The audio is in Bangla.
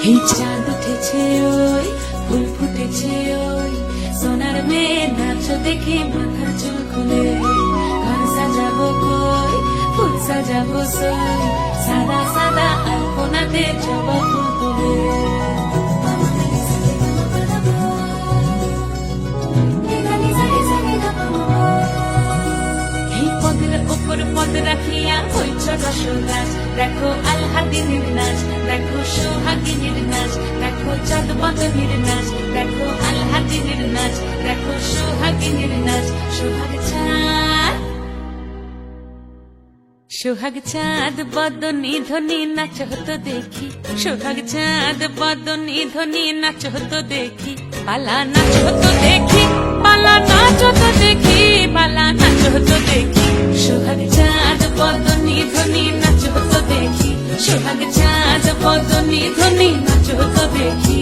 এই চাঁদ উঠেছে ওই ফুল ফুটেছে ওই সোনার মেয়ে নাচ দেখে মাথার চুল খুলে ঘর সাজাবো কই ফুল সাজাবো সই সাদা সাদা আলপনাতে জবা ফুল তুলে এই পদের ওপর পদ রাখিয়া হইছ রসগাছ দেখো আলহাদিনীর নাচ দেখো সোহাগিনীর নাচ দেখো চাঁদ বদনীর নাচ দেখো আলহাদিনীর নাচ দেখো সোহাগিনীর নাচ সোহাগ চাঁদ বদনী ধ্বনি নাচ হতো দেখি সোহাগ চাঁদ বদনী ধ্বনি নাচ হতো দেখি পালা নাচ হতো দেখি পালা নাচ হতো দেখি পালা নাচ হতো দেখি সোহাগ চাঁদ বদনী ধ্বনি নাচ হতো দেখি সোহাগ চাঁদ বদনী ধ্বনি নাচ হতো দেখি